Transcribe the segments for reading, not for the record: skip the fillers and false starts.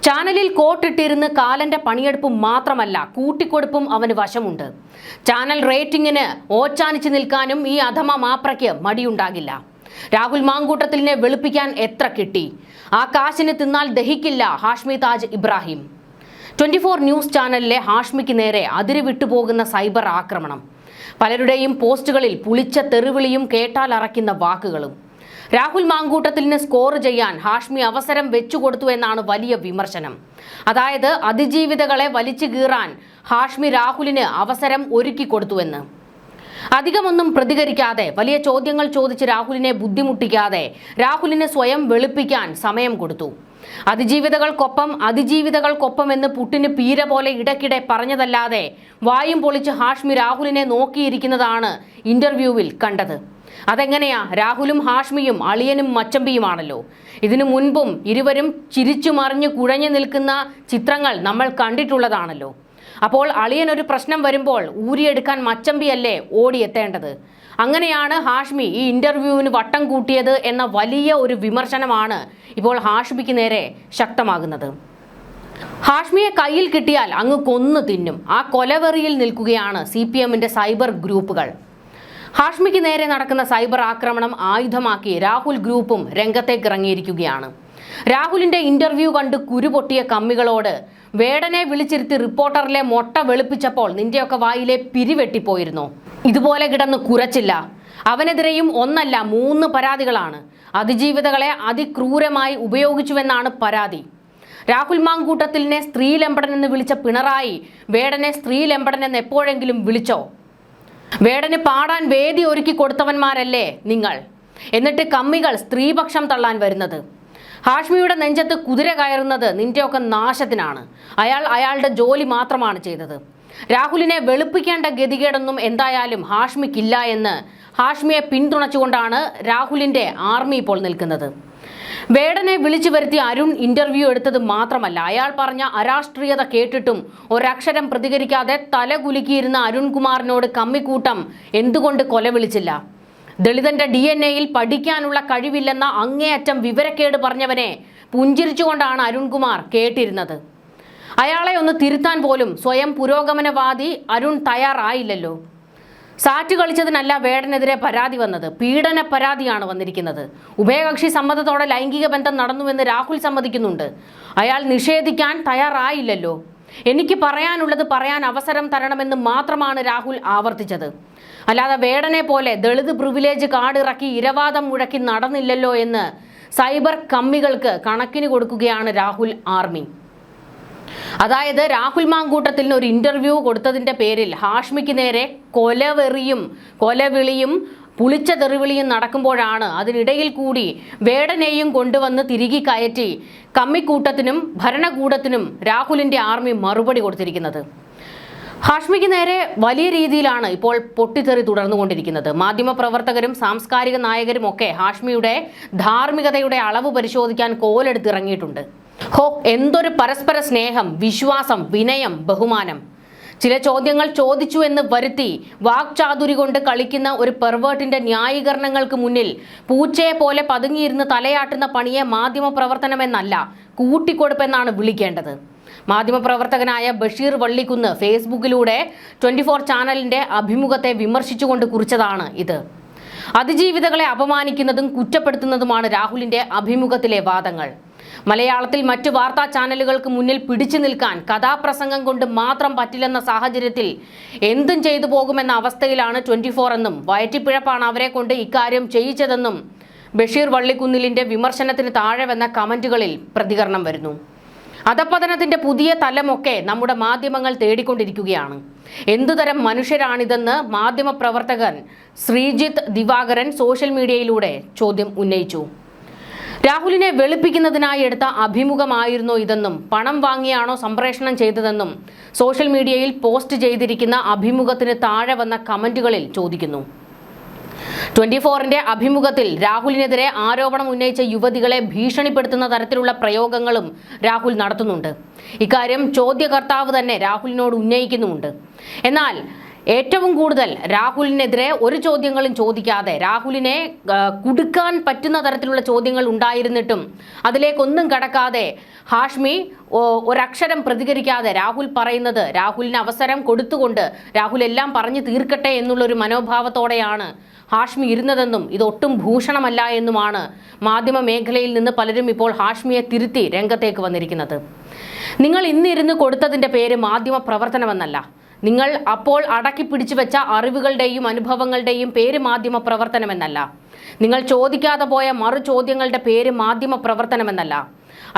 ചാനലിൽ കോട്ടിട്ടിരുന്ന് കാലന്റെ പണിയെടുപ്പും മാത്രമല്ല കൂട്ടിക്കൊടുപ്പും അവന് വശമുണ്ട്. ചാനൽ റേറ്റിംഗിന് ഓച്ചാനിച്ച് നിൽക്കാനും ഈ അധമ മാപ്രയ്ക്ക് മടിയുണ്ടാകില്ല. രാഹുൽ മാങ്കൂട്ടത്തിലിനെ വെളുപ്പിക്കാൻ എത്ര കിട്ടി? ആ കാശിന് തിന്നാൽ ദഹിക്കില്ല ഹാഷ്മി താജ് ഇബ്രാഹിം. 24 ന്യൂസ് ചാനലിലെ ഹാഷ്മിക്ക് നേരെ അതിര് വിട്ടുപോകുന്ന സൈബർ ആക്രമണം. പലരുടെയും പോസ്റ്റുകളിൽ പുളിച്ച തെറിവിളിയും കേട്ടാൽ അറയ്ക്കുന്ന വാക്കുകളും. രാഹുൽ മാങ്കൂട്ടത്തിലിന് സ്കോർ ചെയ്യാൻ ഹാഷ്മി അവസരം വെച്ചുകൊടുത്തു എന്നാണ് വലിയ വിമർശനം. അതായത് അതിജീവിതകളെ വലിച്ചു കീറാൻ ഹാഷ്മി രാഹുലിന് അവസരം ഒരുക്കി കൊടുത്തുവെന്ന്. അധികമൊന്നും പ്രതികരിക്കാതെ വലിയ ചോദ്യങ്ങൾ ചോദിച്ച് രാഹുലിനെ ബുദ്ധിമുട്ടിക്കാതെ രാഹുലിനെ സ്വയം വെളുപ്പിക്കാൻ സമയം കൊടുത്തു. അതിജീവിതകൾക്കൊപ്പം എന്ന് പുട്ടിന് പീര പോലെ ഇടയ്ക്കിടെ പറഞ്ഞതല്ലാതെ വായും പൊളിച്ച് ഹാഷ്മി രാഹുലിനെ നോക്കിയിരിക്കുന്നതാണ് ഇന്റർവ്യൂവിൽ കണ്ടത്. അതെങ്ങനെയാ? രാഹുലും ഹാഷ്മിയും അളിയനും മച്ചമ്പിയുമാണല്ലോ. ഇതിനു മുൻപും ഇരുവരും ചിരിച്ചു മറിഞ്ഞു കുഴഞ്ഞു നിൽക്കുന്ന ചിത്രങ്ങൾ നമ്മൾ കണ്ടിട്ടുള്ളതാണല്ലോ. അപ്പോൾ അളിയൻ ഒരു പ്രശ്നം വരുമ്പോൾ ഊരിയെടുക്കാൻ മച്ചമ്പിയല്ലേ ഓടിയെത്തേണ്ടത്? അങ്ങനെയാണ് ഹാഷ്മി ഈ ഇന്റർവ്യൂവിന് വട്ടം കൂട്ടിയത് എന്ന വലിയ ഒരു വിമർശനമാണ് ഇപ്പോൾ ഹാഷ്മിക്ക് നേരെ ശക്തമാകുന്നത്. ഹാഷ്മിയെ കയ്യിൽ കിട്ടിയാൽ അങ്ങ് കൊന്നു തിന്നും. ആ കൊലവെറിയിൽ നിൽക്കുകയാണ് CPMന്റെ സൈബർ ഗ്രൂപ്പുകൾ. ഹാഷ്മിക്ക് നേരെ നടക്കുന്ന സൈബർ ആക്രമണം ആയുധമാക്കി രാഹുൽ ഗ്രൂപ്പും രംഗത്തേക്ക് ഇറങ്ങിയിരിക്കുകയാണ്. രാഹുലിന്റെ ഇന്റർവ്യൂ കണ്ട് കുരുപൊട്ടിയ കമ്മികളോട് വേടനെ വിളിച്ചിരുത്തി റിപ്പോർട്ടറിലെ മൊട്ട വെളുപ്പിച്ചപ്പോൾ നിന്റെയൊക്കെ വായിലെ പിരിവെട്ടിപ്പോയിരുന്നോ? ഇതുപോലെ കിടന്ന് കുരച്ചില്ല. അവനെതിരെയും ഒന്നല്ല 3 പരാതികളാണ്. അതിജീവിതകളെ അതിക്രൂരമായി ഉപയോഗിച്ചുവെന്നാണ് പരാതി. രാഹുൽ മാങ്കൂട്ടത്തിലിനെ സ്ത്രീലമ്പടൻ എന്ന് വിളിച്ച പിണറായി വേടനെ സ്ത്രീലമ്പടൻ എന്ന് എപ്പോഴെങ്കിലും വിളിച്ചോ? വേടന് പാടാൻ വേദി ഒരുക്കി കൊടുത്തവന്മാരല്ലേ നിങ്ങൾ? എന്നിട്ട് കമ്മികൾ സ്ത്രീപക്ഷം തള്ളാൻ വരുന്നത്. ഹാഷ്മിയുടെ നെഞ്ചത്ത് കുതിര കയറുന്നത് നിന്റെയൊക്കെ നാശത്തിനാണ്. അയാളുടെ ജോലി മാത്രമാണ് ചെയ്തത്. രാഹുലിനെ വെളുപ്പിക്കേണ്ട ഗതികേടൊന്നും എന്തായാലും ഹാഷ്മിക്കില്ല എന്ന് ഹാഷ്മിയെ പിന്തുണച്ചുകൊണ്ടാണ് രാഹുലിന്റെ ആർമി ഇപ്പോൾ നിൽക്കുന്നത്. വേടനെ വിളിച്ചു വരുത്തി അരുൺ ഇന്റർവ്യൂ എടുത്തത് മാത്രമല്ല, അയാൾ പറഞ്ഞ അരാഷ്ട്രീയത കേട്ടിട്ടും ഒരക്ഷരം പ്രതികരിക്കാതെ തലകുലുക്കിയിരുന്ന അരുൺകുമാറിനോട് കമ്മിക്കൂട്ടം എന്തുകൊണ്ട് കൊല വിളിച്ചില്ല? ദളിതന്റെ DNA-യിൽ പഠിക്കാനുള്ള കഴിവില്ലെന്ന അങ്ങേയറ്റം വിവരക്കേട് പറഞ്ഞവനെ പുഞ്ചിരിച്ചുകൊണ്ടാണ് അരുൺകുമാർ കേട്ടിരുന്നത്. അയാളെ ഒന്ന് തിരുത്താൻ പോലും സ്വയം പുരോഗമനവാദി അരുൺ തയ്യാറായില്ലല്ലോ. സാറ്റ് കളിച്ചതിനല്ല വേടനെതിരെ പരാതി വന്നത്, പീഡന പരാതിയാണ് വന്നിരിക്കുന്നത്. ഉഭയകക്ഷി സമ്മതത്തോടെ ലൈംഗിക ബന്ധം നടന്നുവെന്ന് രാഹുൽ സമ്മതിക്കുന്നുണ്ട്. അയാൾ നിഷേധിക്കാൻ തയ്യാറായില്ലല്ലോ. എനിക്ക് പറയാനുള്ളത് പറയാൻ അവസരം തരണമെന്ന് മാത്രമാണ് രാഹുൽ ആവർത്തിച്ചത്. അല്ലാതെ വേടനെ പോലെ ദളിത് പ്രിവിലേജ് കാർഡിറക്കി ഇരവാദം മുഴക്കി നടന്നില്ലല്ലോ എന്ന് സൈബർ കമ്മികൾക്ക് കണക്കിന് കൊടുക്കുകയാണ് രാഹുൽ ആർമി. അതായത് രാഹുൽ മാങ്കൂട്ടത്തിന് ഒരു ഇന്റർവ്യൂ കൊടുത്തതിന്റെ പേരിൽ ഹാഷ്മിക്ക് നേരെ കൊലവിളിയും പുളിച്ച തെറിവിളിയും നടക്കുമ്പോഴാണ് അതിനിടയിൽ കൂടി വേടനെയും കൊണ്ടുവന്ന് തിരികെ കയറ്റി കമ്മിക്കൂട്ടത്തിനും ഭരണകൂടത്തിനും രാഹുലിന്റെ ആർമി മറുപടി കൊടുത്തിരിക്കുന്നത്. ഹാഷ്മിക്ക് നേരെ വലിയ രീതിയിലാണ് ഇപ്പോൾ പൊട്ടിത്തെറി തുടർന്നുകൊണ്ടിരിക്കുന്നത്. മാധ്യമപ്രവർത്തകരും സാംസ്കാരിക നായകരും ഒക്കെ ഹാഷ്മിയുടെ ധാർമ്മികതയുടെ അളവ് പരിശോധിക്കാൻ കോലെടുത്തിറങ്ങിയിട്ടുണ്ട്. എന്തൊരു പരസ്പര സ്നേഹം, വിശ്വാസം, വിനയം, ബഹുമാനം. ചില ചോദ്യങ്ങൾ ചോദിച്ചു എന്ന് വരുത്തി വാക്ചാതുരി കൊണ്ട് കളിക്കുന്ന ഒരു പെർവേർട്ടിന്റെ ന്യായീകരണങ്ങൾക്ക് മുന്നിൽ പൂച്ചയെ പോലെ പതുങ്ങിയിരുന്ന് തലയാട്ടുന്ന പണിയെ മാധ്യമപ്രവർത്തനമെന്നല്ല കൂട്ടിക്കൊടുപ്പെന്നാണ് വിളിക്കേണ്ടത്. മാധ്യമപ്രവർത്തകനായ ബഷീർ വള്ളിക്കുന്ന് ഫേസ്ബുക്കിലൂടെ 24 ചാനലിന്റെ അഭിമുഖത്തെ വിമർശിച്ചുകൊണ്ട് കുറിച്ചതാണ് ഇത്. അതിജീവിതകളെ അപമാനിക്കുന്നതും കുറ്റപ്പെടുത്തുന്നതുമാണ് രാഹുലിന്റെ അഭിമുഖത്തിലെ വാദങ്ങൾ. മലയാളത്തിൽ മറ്റു വാർത്താ ചാനലുകൾക്ക് മുന്നിൽ പിടിച്ചു നിൽക്കാൻ കഥാപ്രസംഗം കൊണ്ട് മാത്രം പറ്റില്ലെന്ന സാഹചര്യത്തിൽ എന്തും ചെയ്തു പോകുമെന്ന അവസ്ഥയിലാണ് 24 എന്നും വയറ്റിപ്പിഴപ്പാണ് അവരെ കൊണ്ട് ഇക്കാര്യം ചെയ്യിച്ചതെന്നും ബഷീർ വള്ളിക്കുന്നിലിന്റെ വിമർശനത്തിന് താഴെ വന്ന കമന്റുകളിൽ പ്രതികരണം വരുന്നു. അധപ്പതനത്തിന്റെ പുതിയ തലമൊക്കെ നമ്മുടെ മാധ്യമങ്ങൾ തേടിക്കൊണ്ടിരിക്കുകയാണ്. എന്തുതരം മനുഷ്യരാണിതെന്ന് മാധ്യമപ്രവർത്തകൻ ശ്രീജിത്ത് ദിവാകരൻ സോഷ്യൽ മീഡിയയിലൂടെ ചോദ്യം ഉന്നയിച്ചു. രാഹുലിനെ വെളുപ്പിക്കുന്നതിനായി എടുത്ത അഭിമുഖമായിരുന്നോ ഇതെന്നും പണം വാങ്ങിയാണോ സംപ്രേഷണം ചെയ്തതെന്നും സോഷ്യൽ മീഡിയയിൽ പോസ്റ്റ് ചെയ്തിരിക്കുന്ന അഭിമുഖത്തിന് താഴെ വന്ന കമന്റുകളിൽ ചോദിക്കുന്നു. 24ന്റെ അഭിമുഖത്തിൽ രാഹുലിനെതിരെ ആരോപണം ഉന്നയിച്ച യുവതികളെ ഭീഷണിപ്പെടുത്തുന്ന തരത്തിലുള്ള പ്രയോഗങ്ങളും രാഹുൽ നടത്തുന്നുണ്ട്. ഇക്കാര്യം ചോദ്യകർത്താവ് തന്നെ രാഹുലിനോട് ഉന്നയിക്കുന്നുമുണ്ട്. എന്നാൽ ഏറ്റവും കൂടുതൽ രാഹുലിനെതിരെ ഒരു ചോദ്യങ്ങളും ചോദിക്കാതെ രാഹുലിനെ കുടുക്കാൻ പറ്റുന്ന തരത്തിലുള്ള ചോദ്യങ്ങൾ ഉണ്ടായിരുന്നിട്ടും അതിലേക്കൊന്നും കടക്കാതെ ഹാഷ്മി ഒരക്ഷരം പ്രതികരിക്കാതെ രാഹുൽ പറയുന്നത് രാഹുലിന് അവസരം കൊടുത്തുകൊണ്ട് രാഹുൽ എല്ലാം പറഞ്ഞു തീർക്കട്ടെ എന്നുള്ളൊരു മനോഭാവത്തോടെയാണ് ഹാഷ്മി ഇരുന്നതെന്നും ഇതൊട്ടും ഭൂഷണമല്ല എന്നുമാണ് മാധ്യമ മേഖലയിൽ നിന്ന് പലരും ഇപ്പോൾ ഹാഷ്മിയെ തിരുത്തി രംഗത്തേക്ക് വന്നിരിക്കുന്നത്. നിങ്ങൾ ഇന്നിരുന്ന് കൊടുത്തതിൻ്റെ പേര് മാധ്യമ പ്രവർത്തനമെന്നല്ല. നിങ്ങൾ അപ്പോൾ അടക്കി പിടിച്ചു വെച്ച അറിവുകളുടെയും അനുഭവങ്ങളുടെയും പേര് മാധ്യമ പ്രവർത്തനമെന്നല്ല. നിങ്ങൾ ചോദിക്കാതെ പോയ മറു ചോദ്യങ്ങളുടെ പേര് മാധ്യമ പ്രവർത്തനമെന്നല്ല.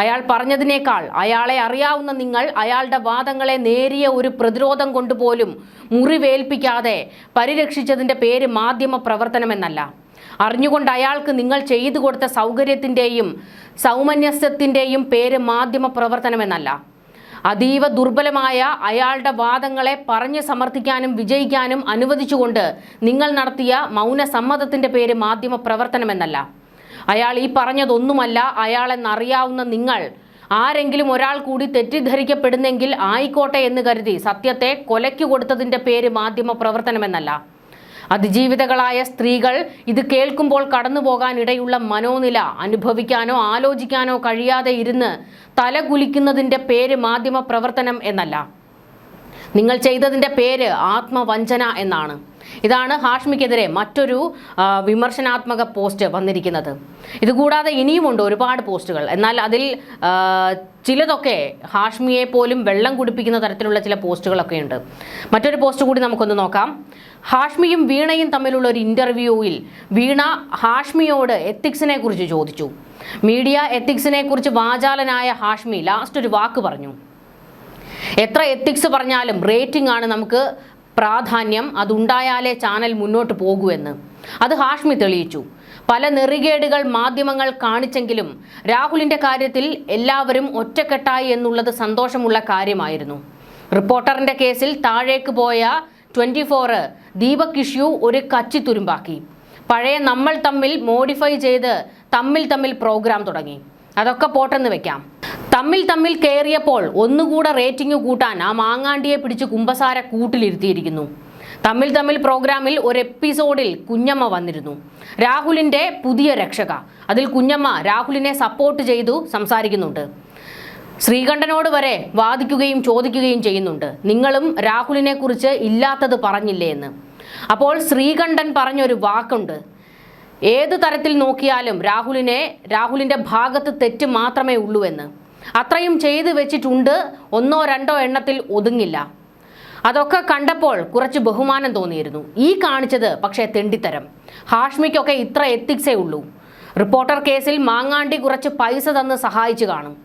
അയാൾ പറഞ്ഞതിനേക്കാൾ അയാളെ അറിയാവുന്ന നിങ്ങൾ അയാളുടെ വാദങ്ങളെ നേരിയ ഒരു പ്രതിരോധം കൊണ്ടുപോലും മുറിവേൽപ്പിക്കാതെ പരിരക്ഷിച്ചതിൻ്റെ പേര് മാധ്യമ പ്രവർത്തനമെന്നല്ല. അറിഞ്ഞുകൊണ്ട് അയാൾക്ക് നിങ്ങൾ ചെയ്തു കൊടുത്ത സൗകര്യത്തിൻ്റെയും സൗമനസ്യത്തിൻ്റെയും പേര് മാധ്യമ പ്രവർത്തനമെന്നല്ല. അതീവ ദുർബലമായ അയാളുടെ വാദങ്ങളെ പറഞ്ഞ് സമർത്ഥിക്കാനും വിജയിക്കാനും അനുവദിച്ചുകൊണ്ട് നിങ്ങൾ നടത്തിയ മൗന സമ്മതത്തിൻ്റെ പേര് മാധ്യമ പ്രവർത്തനമെന്നല്ല. അയാൾ ഈ പറഞ്ഞതൊന്നുമല്ല അയാളെന്നറിയാവുന്ന നിങ്ങൾ ആരെങ്കിലും ഒരാൾ കൂടി തെറ്റിദ്ധരിക്കപ്പെടുന്നെങ്കിൽ ആയിക്കോട്ടെ എന്ന് കരുതി സത്യത്തെ കൊലയ്ക്ക് കൊടുത്തതിൻ്റെ പേര് മാധ്യമ പ്രവർത്തനമെന്നല്ല. അതിജീവിതകളായ സ്ത്രീകൾ ഇത് കേൾക്കുമ്പോൾ കടന്നുപോകാനിടയുള്ള മനോനില അനുഭവിക്കാനോ ആലോചിക്കാനോ കഴിയാതെ ഇരുന്ന് തലകുലിക്കുന്നതിൻ്റെ പേര് മാധ്യമ പ്രവർത്തനം എന്നല്ല. നിങ്ങൾ ചെയ്തതിൻ്റെ പേര് ആത്മവഞ്ചന എന്നാണ്. ഇതാണ് ഹാഷ്മിക്കെതിരെ മറ്റൊരു വിമർശനാത്മക പോസ്റ്റ് വന്നിരിക്കുന്നത്. ഇതുകൂടാതെ ഇനിയുമുണ്ട് ഒരുപാട് പോസ്റ്റുകൾ. എന്നാൽ അതിൽ ചിലതൊക്കെ ഹാഷ്മിയെ പോലും വെള്ളം കുടിപ്പിക്കുന്ന തരത്തിലുള്ള ചില പോസ്റ്റുകളൊക്കെ ഉണ്ട്. മറ്റൊരു പോസ്റ്റ് കൂടി നമുക്കൊന്ന് നോക്കാം. ഹാഷ്മിയും വീണയും തമ്മിലുള്ള ഒരു ഇൻ്റർവ്യൂവിൽ വീണ ഹാഷ്മിയോട് എത്തിക്സിനെ കുറിച്ച് ചോദിച്ചു. മീഡിയ എത്തിക്സിനെ കുറിച്ച് വാചാലനായ ഹാഷ്മി ലാസ്റ്റ് ഒരു വാക്ക് പറഞ്ഞു. എത്ര എത്തിക്സ് പറഞ്ഞാലും റേറ്റിംഗ് ആണ് നമുക്ക് പ്രാധാന്യം, അതുണ്ടായാലേ ചാനൽ മുന്നോട്ട് പോകൂ എന്ന്. അത് ഹാഷ്മി തെളിയിച്ചു. പല നെറികേടുകൾ മാധ്യമങ്ങൾ കാണിച്ചെങ്കിലും രാഹുലിൻ്റെ കാര്യത്തിൽ എല്ലാവരും ഒറ്റക്കെട്ടായി എന്നുള്ളത് സന്തോഷമുള്ള കാര്യമായിരുന്നു. റിപ്പോർട്ടറിൻ്റെ കേസിൽ താഴേക്ക് പോയ 24 ദീപക് ഇഷ്യൂ ഒരു കച്ചി തുരുമ്പാക്കി. പഴയ നമ്മൾ തമ്മിൽ മോഡിഫൈ ചെയ്ത് തമ്മിൽ പ്രോഗ്രാം തുടങ്ങി. അതൊക്കെ പോട്ടെന്ന് വെക്കാം. തമ്മിൽ കയറിയപ്പോൾ ഒന്നുകൂടെ റേറ്റിംഗ് കൂട്ടാൻ ആ മാങ്ങാണ്ടിയെ പിടിച്ച് കുമ്പസാര കൂട്ടിലിരുത്തിയിരിക്കുന്നു. തമ്മിൽ പ്രോഗ്രാമിൽ ഒരു എപ്പിസോഡിൽ കുഞ്ഞമ്മ വന്നിരുന്നു, രാഹുലിൻ്റെ പുതിയ രക്ഷക. അതിൽ കുഞ്ഞമ്മ രാഹുലിനെ സപ്പോർട്ട് ചെയ്തു സംസാരിക്കുന്നുണ്ട്. ശ്രീകണ്ഠനോട് വരെ വാദിക്കുകയും ചോദിക്കുകയും ചെയ്യുന്നുണ്ട്, നിങ്ങളും രാഹുലിനെ കുറിച്ച് ഇല്ലാത്തത് പറഞ്ഞില്ലേ എന്ന്. അപ്പോൾ ശ്രീകണ്ഠൻ പറഞ്ഞൊരു വാക്കുണ്ട്, ഏത് തരത്തിൽ നോക്കിയാലും രാഹുലിൻ്റെ ഭാഗത്ത് തെറ്റ് മാത്രമേ ഉള്ളൂ എന്ന്. അത്രയും ചെയ്തു വെച്ചിട്ടുണ്ട്, 1-2 എണ്ണത്തിൽ ഒതുങ്ങില്ല. അതൊക്കെ കണ്ടപ്പോൾ കുറച്ച് ബഹുമാനം തോന്നിയിരുന്നു. ഈ കാണിച്ചത് പക്ഷേ തെണ്ടിത്തരം. ഹാഷ്മിക്കൊക്കെ ഇത്ര എത്തിക്സേ ഉള്ളൂ. റിപ്പോർട്ടർ കേസിൽ മാങ്ങാണ്ടി കുറച്ച് പൈസ തന്ന് സഹായിച്ചു കാണും.